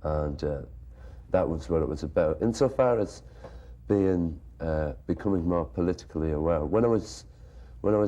and that was what it was about. Insofar as becoming more politically aware, when I was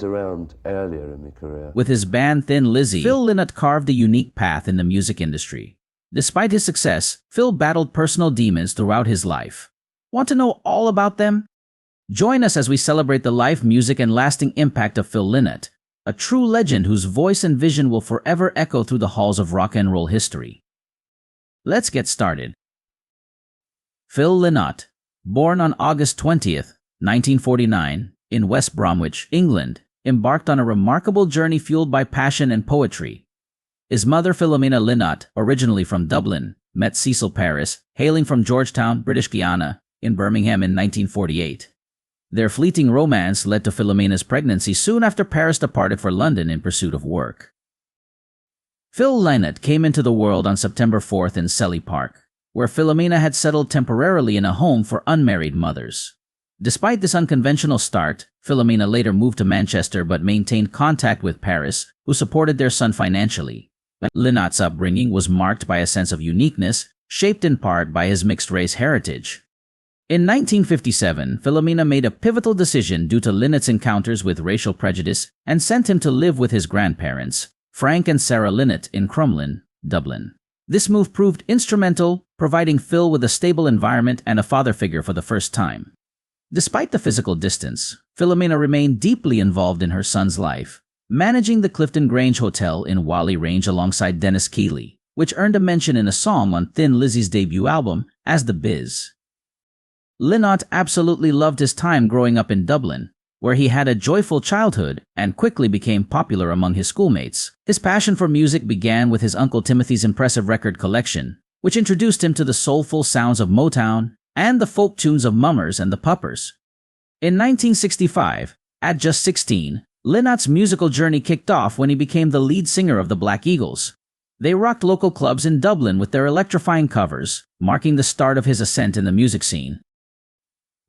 around earlier in my career. With his band Thin Lizzy, Phil Lynott carved a unique path in the music industry. Despite his success, Phil battled personal demons throughout his life. Want to know all about them? Join us as we celebrate the life, music, and lasting impact of Phil Lynott, a true legend whose voice and vision will forever echo through the halls of rock and roll history. Let's get started. Phil Lynott, born on August 20th, 1949, in West Bromwich, England, embarked on a remarkable journey fueled by passion and poetry. His mother, Philomena Lynott, originally from Dublin, met Cecil Paris, hailing from Georgetown, British Guiana, in Birmingham in 1948. Their fleeting romance led to Philomena's pregnancy soon after Paris departed for London in pursuit of work. Phil Lynott came into the world on September 4th in Selly Park, where Philomena had settled temporarily in a home for unmarried mothers. Despite this unconventional start, Philomena later moved to Manchester but maintained contact with Paris, who supported their son financially. Lynott's upbringing was marked by a sense of uniqueness, shaped in part by his mixed-race heritage. In 1957, Philomena made a pivotal decision due to Lynott's encounters with racial prejudice and sent him to live with his grandparents, Frank and Sarah Lynott, in Crumlin, Dublin. This move proved instrumental, providing Phil with a stable environment and a father figure for the first time. Despite the physical distance, Philomena remained deeply involved in her son's life, managing the Clifton Grange Hotel in Whalley Range alongside Dennis Keeley, which earned a mention in a song on Thin Lizzy's debut album, As the Biz. Lynott absolutely loved his time growing up in Dublin, where he had a joyful childhood and quickly became popular among his schoolmates. His passion for music began with his Uncle Timothy's impressive record collection, which introduced him to the soulful sounds of Motown and the folk tunes of Mummers and the Puppers. In 1965, at just 16, Lynott's musical journey kicked off when he became the lead singer of the Black Eagles. They rocked local clubs in Dublin with their electrifying covers, marking the start of his ascent in the music scene.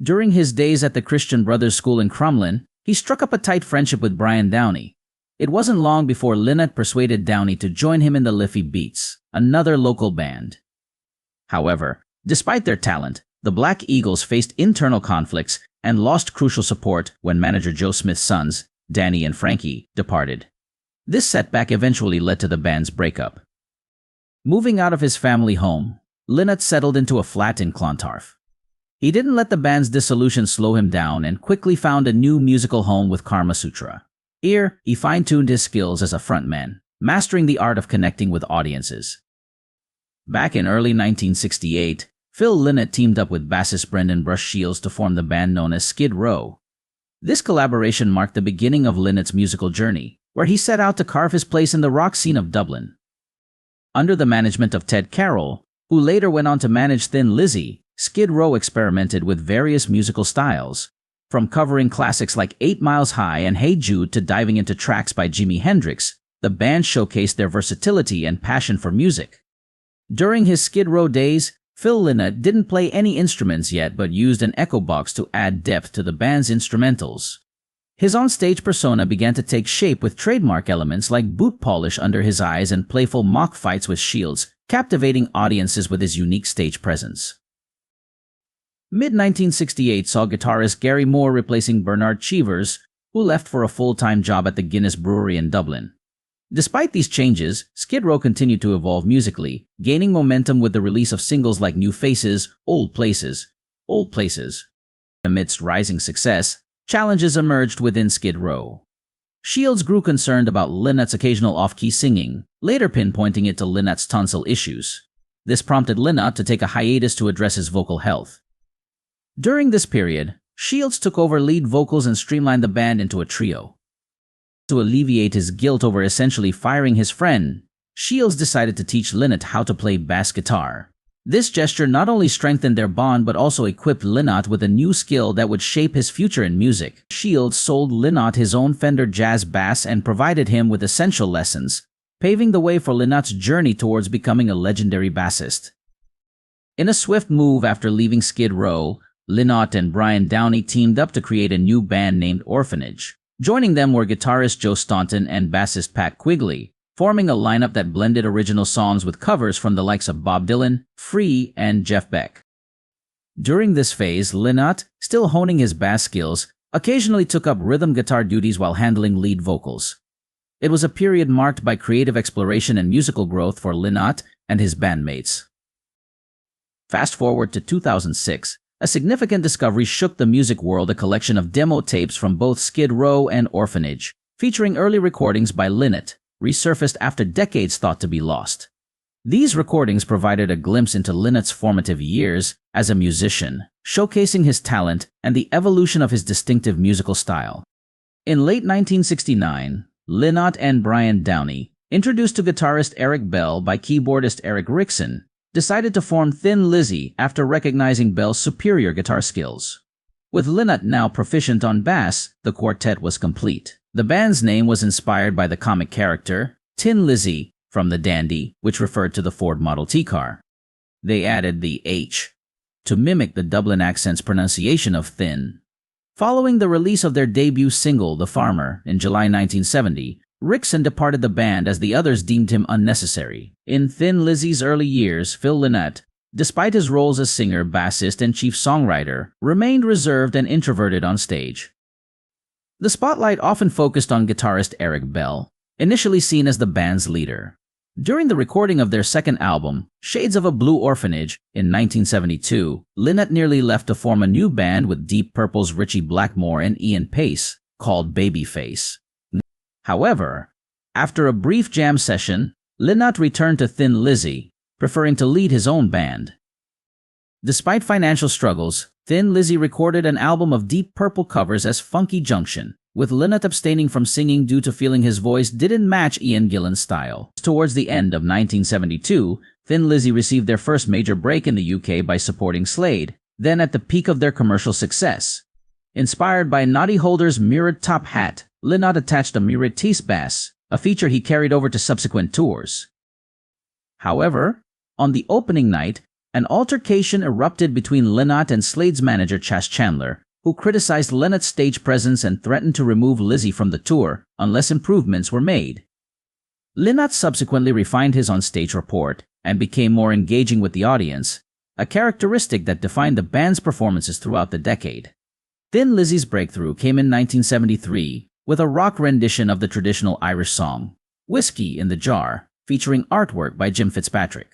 During his days at the Christian Brothers School in Crumlin, he struck up a tight friendship with Brian Downey. It wasn't long before Lynott persuaded Downey to join him in the Liffey Beats, another local band. However, despite their talent, the Black Eagles faced internal conflicts and lost crucial support when manager Joe Smith's sons, Danny and Frankie, departed. This setback eventually led to the band's breakup. Moving out of his family home, Lynott settled into a flat in Clontarf. He didn't let the band's dissolution slow him down and quickly found a new musical home with Karma Sutra. Here, he fine-tuned his skills as a frontman, mastering the art of connecting with audiences. Back in early 1968, Phil Lynott teamed up with bassist Brendan Brush Shields to form the band known as Skid Row. This collaboration marked the beginning of Lynott's musical journey, where he set out to carve his place in the rock scene of Dublin. Under the management of Ted Carroll, who later went on to manage Thin Lizzy, Skid Row experimented with various musical styles, from covering classics like 8 Miles High and Hey Jude to diving into tracks by Jimi Hendrix. The band showcased their versatility and passion for music. During his Skid Row days, Phil Lynott didn't play any instruments yet but used an echo box to add depth to the band's instrumentals. His on-stage persona began to take shape with trademark elements like boot polish under his eyes and playful mock fights with Shields, captivating audiences with his unique stage presence. Mid-1968 saw guitarist Gary Moore replacing Bernard Cheevers, who left for a full-time job at the Guinness Brewery in Dublin. Despite these changes, Skid Row continued to evolve musically, gaining momentum with the release of singles like New Faces, Old Places. Amidst rising success, challenges emerged within Skid Row. Shields grew concerned about Lynott's occasional off-key singing, later pinpointing it to Lynott's tonsil issues. This prompted Lynott to take a hiatus to address his vocal health. During this period, Shields took over lead vocals and streamlined the band into a trio. To alleviate his guilt over essentially firing his friend, Shields decided to teach Lynott how to play bass guitar. This gesture not only strengthened their bond but also equipped Lynott with a new skill that would shape his future in music. Shields sold Lynott his own Fender Jazz Bass and provided him with essential lessons, paving the way for Lynott's journey towards becoming a legendary bassist. In a swift move after leaving Skid Row, Lynott and Brian Downey teamed up to create a new band named Orphanage. Joining them were guitarist Joe Staunton and bassist Pat Quigley, forming a lineup that blended original songs with covers from the likes of Bob Dylan, Free, and Jeff Beck. During this phase, Lynott, still honing his bass skills, occasionally took up rhythm guitar duties while handling lead vocals. It was a period marked by creative exploration and musical growth for Lynott and his bandmates. Fast forward to 2006, a significant discovery shook the music world: a collection of demo tapes from both Skid Row and Orphanage, featuring early recordings by Lynott, resurfaced after decades thought to be lost. These recordings provided a glimpse into Lynott's formative years as a musician, showcasing his talent and the evolution of his distinctive musical style. In late 1969, Lynott and Brian Downey, introduced to guitarist Eric Bell by keyboardist Eric Rickson, decided to form Thin Lizzy after recognizing Bell's superior guitar skills. With Lynott now proficient on bass, the quartet was complete. The band's name was inspired by the comic character Thin Lizzy from The Dandy, which referred to the Ford Model T car. They added the H to mimic the Dublin accent's pronunciation of thin. Following the release of their debut single, The Farmer, in July 1970, Rickson departed the band as the others deemed him unnecessary. In Thin Lizzy's early years, Phil Lynott, despite his roles as singer, bassist, and chief songwriter, remained reserved and introverted on stage. The spotlight often focused on guitarist Eric Bell, initially seen as the band's leader. During the recording of their second album, Shades of a Blue Orphanage, in 1972, Lynott nearly left to form a new band with Deep Purple's Ritchie Blackmore and Ian Pace, called Babyface. However, after a brief jam session, Lynott returned to Thin Lizzy, preferring to lead his own band. Despite financial struggles, Thin Lizzy recorded an album of Deep Purple covers as Funky Junction, with Lynott abstaining from singing due to feeling his voice didn't match Ian Gillan's style. Towards the end of 1972, Thin Lizzy received their first major break in the UK by supporting Slade, then at the peak of their commercial success. Inspired by Noddy Holder's mirrored top hat, Lynott attached a mirrored Tees bass, a feature he carried over to subsequent tours. However, on the opening night, an altercation erupted between Lynott and Slade's manager Chas Chandler, who criticized Lynott's stage presence and threatened to remove Lizzy from the tour unless improvements were made. Lynott subsequently refined his on-stage report and became more engaging with the audience, a characteristic that defined the band's performances throughout the decade. Thin Lizzy's breakthrough came in 1973 with a rock rendition of the traditional Irish song, Whiskey in the Jar, featuring artwork by Jim Fitzpatrick.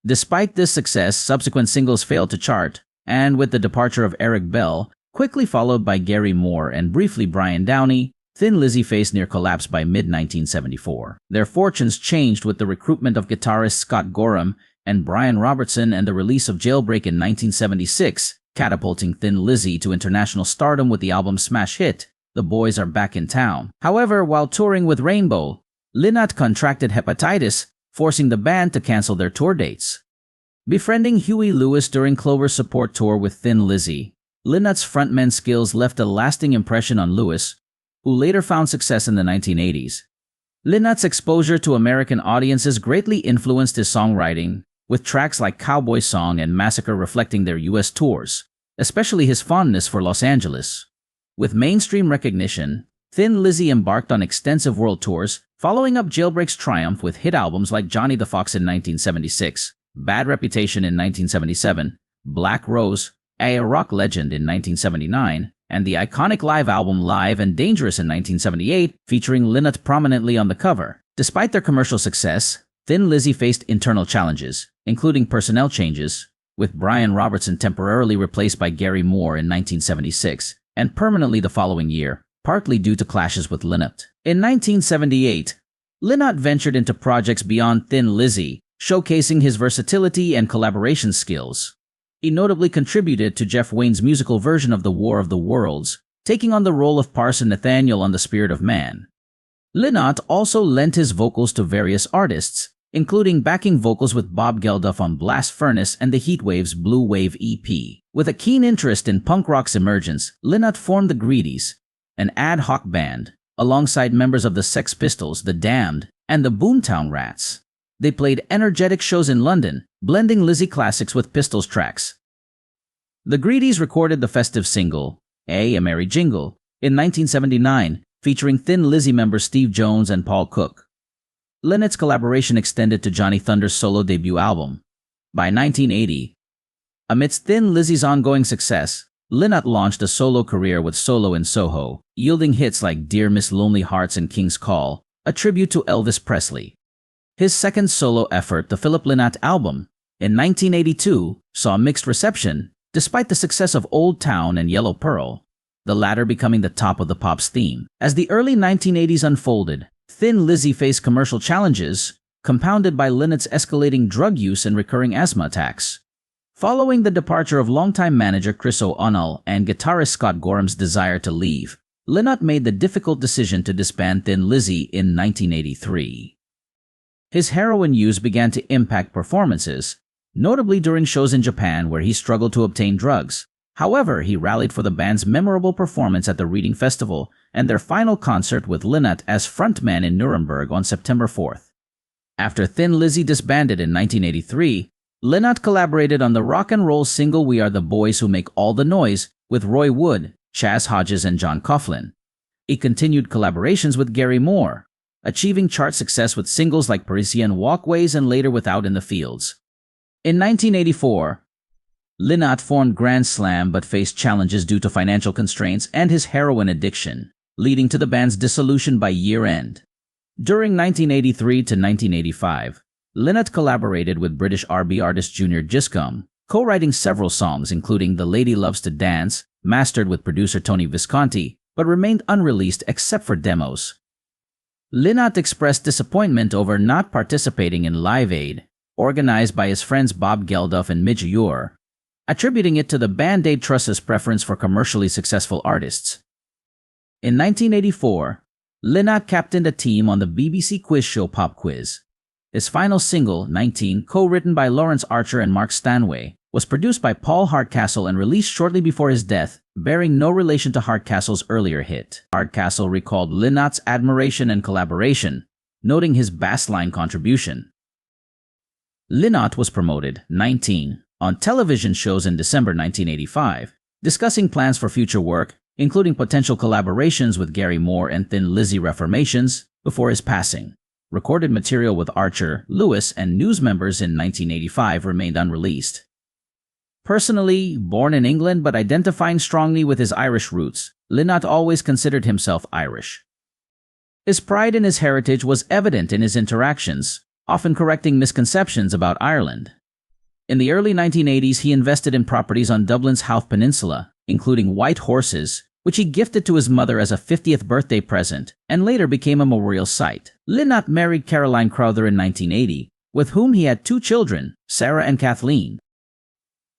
Despite this success, subsequent singles failed to chart, and with the departure of Eric Bell, quickly followed by Gary Moore and briefly Brian Downey, Thin Lizzy faced near collapse by mid-1974. Their fortunes changed with the recruitment of guitarists Scott Gorham and Brian Robertson and the release of Jailbreak in 1976, catapulting Thin Lizzy to international stardom with the album's smash hit, The Boys Are Back in Town. However, while touring with Rainbow, Lynott contracted hepatitis, forcing the band to cancel their tour dates. Befriending Huey Lewis during Clover's support tour with Thin Lizzy, Lynott's frontman skills left a lasting impression on Lewis, who later found success in the 1980s. Lynott's exposure to American audiences greatly influenced his songwriting, with tracks like Cowboy Song and Massacre reflecting their U.S. tours, especially his fondness for Los Angeles. With mainstream recognition, Thin Lizzy embarked on extensive world tours, following up Jailbreak's triumph with hit albums like Johnny the Fox in 1976, Bad Reputation in 1977, Black Rose, A Rock Legend in 1979, and the iconic live album Live and Dangerous in 1978, featuring Lynott prominently on the cover. Despite their commercial success, Thin Lizzy faced internal challenges, including personnel changes, with Brian Robertson temporarily replaced by Gary Moore in 1976, and permanently the following year, partly due to clashes with Lynott. In 1978, Lynott ventured into projects beyond Thin Lizzy, showcasing his versatility and collaboration skills. He notably contributed to Jeff Wayne's musical version of The War of the Worlds, taking on the role of Parson Nathaniel on The Spirit of Man. Lynott also lent his vocals to various artists, including backing vocals with Bob Geldof on Blast Furnace and the Heatwaves' Blue Wave EP. With a keen interest in punk rock's emergence, Lynott formed the Greedies, an ad hoc band, alongside members of the Sex Pistols, The Damned, and the Boomtown Rats. They played energetic shows in London, blending Lizzy classics with Pistols tracks. The Greedies recorded the festive single, A Merry Jingle, in 1979, featuring Thin Lizzy members Steve Jones and Paul Cook. Lynott's collaboration extended to Johnny Thunders' solo debut album. By 1980, amidst Thin Lizzy's ongoing success, Lynott launched a solo career with Solo in Soho, yielding hits like Dear Miss Lonely Hearts and King's Call, a tribute to Elvis Presley. His second solo effort, the Phil Lynott album, in 1982, saw mixed reception, despite the success of Old Town and Yellow Pearl, the latter becoming the top of the pop's theme. As the early 1980s unfolded, Thin Lizzy faced commercial challenges, compounded by Lynott's escalating drug use and recurring asthma attacks. Following the departure of longtime manager Chris O'Onnell and guitarist Scott Gorham's desire to leave, Lynott made the difficult decision to disband Thin Lizzy in 1983. His heroin use began to impact performances, notably during shows in Japan where he struggled to obtain drugs. However, he rallied for the band's memorable performance at the Reading Festival and their final concert with Lynott as frontman in Nuremberg on September 4th. After Thin Lizzy disbanded in 1983, Lynott collaborated on the rock and roll single We Are the Boys Who Make All the Noise with Roy Wood, Chaz Hodges, and John Coughlin. He continued collaborations with Gary Moore, achieving chart success with singles like Parisian Walkways and later with Out in the Fields. In 1984, Lynott formed Grand Slam but faced challenges due to financial constraints and his heroin addiction, leading to the band's dissolution by year-end. During 1983 to 1985, Lynott collaborated with British R&B artist Junior Giscombe, co-writing several songs including The Lady Loves to Dance, mastered with producer Tony Visconti, but remained unreleased except for demos. Lynott expressed disappointment over not participating in Live Aid, organized by his friends Bob Geldof and Midge Ure, attributing it to the Band-Aid Trust's preference for commercially successful artists. In 1984, Lynott captained a team on the BBC quiz show Pop Quiz. His final single, 19, co-written by Lawrence Archer and Mark Stanway, was produced by Paul Hardcastle and released shortly before his death, bearing no relation to Hardcastle's earlier hit. Hardcastle recalled Lynott's admiration and collaboration, noting his bassline contribution. Lynott was promoted, 19, on television shows in December 1985, discussing plans for future work, including potential collaborations with Gary Moore and Thin Lizzy reformations, before his passing. Recorded material with Archer, Lewis, and News members in 1985 remained unreleased. Personally, born in England but identifying strongly with his Irish roots, Lynott always considered himself Irish. His pride in his heritage was evident in his interactions, often correcting misconceptions about Ireland. In the early 1980s, he invested in properties on Dublin's Howth Peninsula, including White Horses, which he gifted to his mother as a 50th birthday present and later became a memorial site. Lynott married Caroline Crowther in 1980, with whom he had 2 children, Sarah and Kathleen.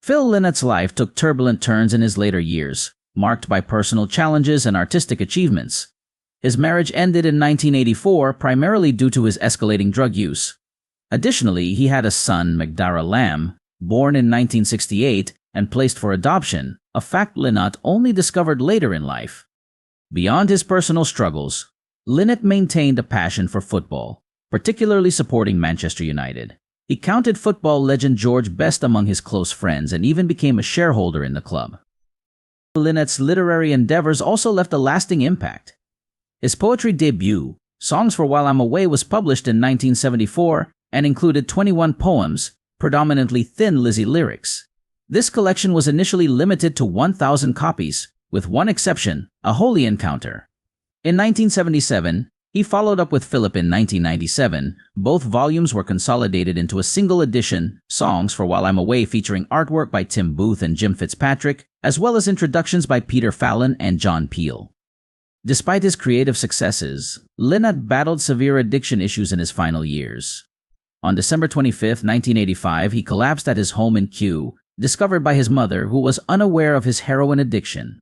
Phil Lynott's life took turbulent turns in his later years, marked by personal challenges and artistic achievements. His marriage ended in 1984 primarily due to his escalating drug use. Additionally, he had a son, McDara Lamb, born in 1968 and placed for adoption, a fact Lynott only discovered later in life. Beyond his personal struggles, Lynott maintained a passion for football, particularly supporting Manchester United. He counted football legend George Best among his close friends and even became a shareholder in the club. Lynott's literary endeavors also left a lasting impact. His poetry debut, Songs for While I'm Away, was published in 1974 and included 21 poems, predominantly Thin Lizzy lyrics. This collection was initially limited to 1,000 copies, with one exception, A Holy Encounter. In 1977, he followed up with Philip in 1997. Both volumes were consolidated into a single edition, Songs for While I'm Away, featuring artwork by Tim Booth and Jim Fitzpatrick, as well as introductions by Peter Fallon and John Peel. Despite his creative successes, Lynott battled severe addiction issues in his final years. On December 25, 1985, he collapsed at his home in Kew, discovered by his mother, who was unaware of his heroin addiction.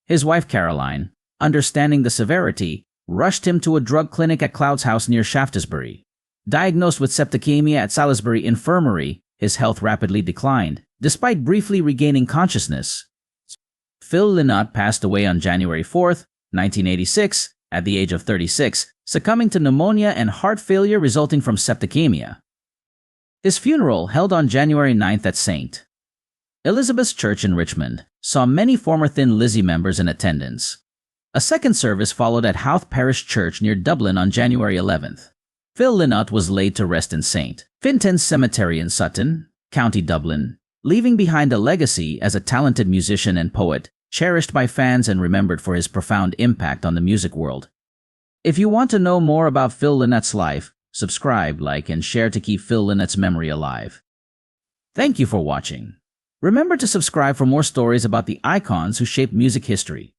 His wife Caroline, understanding the severity, rushed him to a drug clinic at Cloud's house near Shaftesbury. Diagnosed with septicemia at Salisbury Infirmary, his health rapidly declined, despite briefly regaining consciousness. Phil Lynott passed away on January 4, 1986, at the age of 36, succumbing to pneumonia and heart failure resulting from septicemia. His funeral, held on January 9th at St. Elizabeth's Church in Richmond, saw many former Thin Lizzy members in attendance. A second service followed at Howth Parish Church near Dublin on January 11th. Phil Lynott was laid to rest in St. Fintan's Cemetery in Sutton, County Dublin, leaving behind a legacy as a talented musician and poet, cherished by fans and remembered for his profound impact on the music world. If you want to know more about Phil Lynott's life, subscribe, like, and share to keep Phil Lynott's memory alive. Thank you for watching. Remember to subscribe for more stories about the icons who shaped music history.